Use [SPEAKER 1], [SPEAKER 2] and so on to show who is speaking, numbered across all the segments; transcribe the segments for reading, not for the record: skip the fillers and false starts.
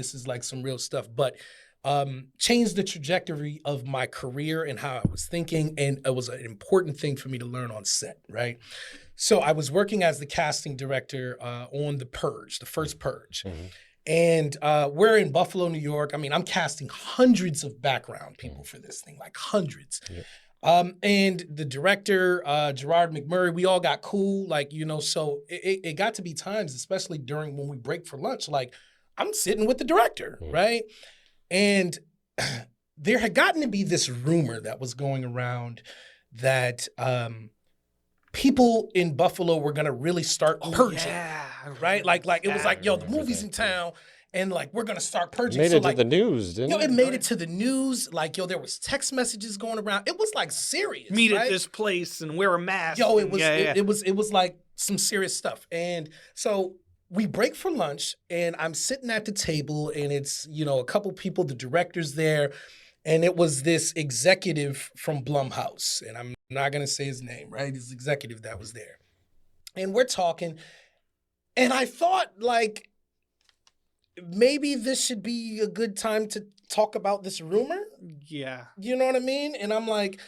[SPEAKER 1] this is like some real stuff, but changed the trajectory of my career and how I was thinking. And it was an important thing for me to learn on set, right? So I was working as the casting director on the Purge, the first Purge. Mm-hmm. And we're in Buffalo, New York. I mean, I'm casting hundreds of background people for this thing, like hundreds. Yeah. And the director, Gerard McMurray, we all got cool, like, you know, so it got to be times, especially during when we break for lunch, like I'm sitting with the director, right? And there had gotten to be this rumor that was going around that people in Buffalo were going to really start purging, right? Like it was like, yo, the movie's in town. And like, we're going to start purging.
[SPEAKER 2] It made it to the news, didn't it?
[SPEAKER 1] It made it to the news. Like, yo, there was text messages going around. It was like serious.
[SPEAKER 3] Meet at this place and wear a mask.
[SPEAKER 1] Yo, it was like some serious stuff. And so we break for lunch and I'm sitting at the table and it's, you know, a couple people, the director's there. And it was this executive from Blumhouse. And I'm not going to say his name, right? This executive that was there. And we're talking. And I thought, like, maybe this should be a good time to talk about this rumor.
[SPEAKER 3] Yeah.
[SPEAKER 1] You know what I mean? And I'm like,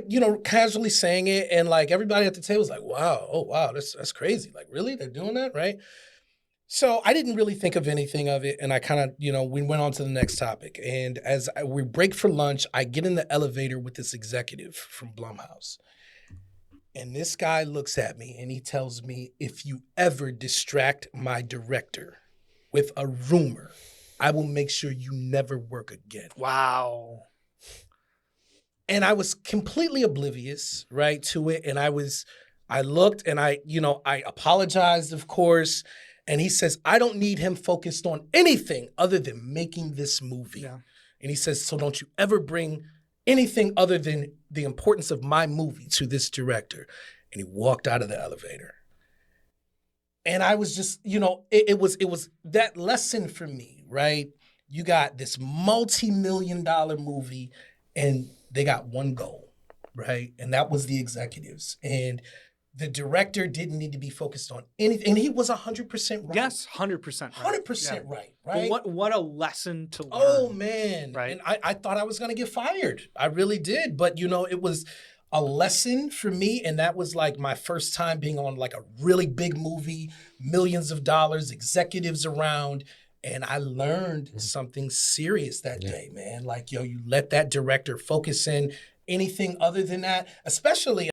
[SPEAKER 1] you know, casually saying it. And like everybody at the table was like, wow, oh, wow, that's crazy. Like, really? They're doing that, right? So I didn't really think of anything of it. And I kind of, you know, we went on to the next topic. And as we break for lunch, I get in the elevator with this executive from Blumhouse. And this guy looks at me and he tells me, if you ever distract my director with a rumor, I will make sure you never work again.
[SPEAKER 3] Wow.
[SPEAKER 1] And I was completely oblivious, right, to it. And I looked and I apologized, of course. And he says, I don't need him focused on anything other than making this movie. Yeah. And he says, so don't you ever bring anything other than the importance of my movie to this director. And he walked out of the elevator. And I was just, you know, it was that lesson for me, right? You got this multi-million-dollar movie and they got one goal, right? And that was the executives. And the director didn't need to be focused on anything. And he was 100% right.
[SPEAKER 3] Yes, 100% right.
[SPEAKER 1] 100% right?
[SPEAKER 3] Well, what a lesson to learn.
[SPEAKER 1] Oh, man.
[SPEAKER 3] Right.
[SPEAKER 1] And I thought I was going to get fired. I really did. But, you know, it was a lesson for me. And that was like my first time being on like a really big movie, millions of dollars, executives around. And I learned something serious that day, man. Like, yo, you let that director focus in anything other than that, especially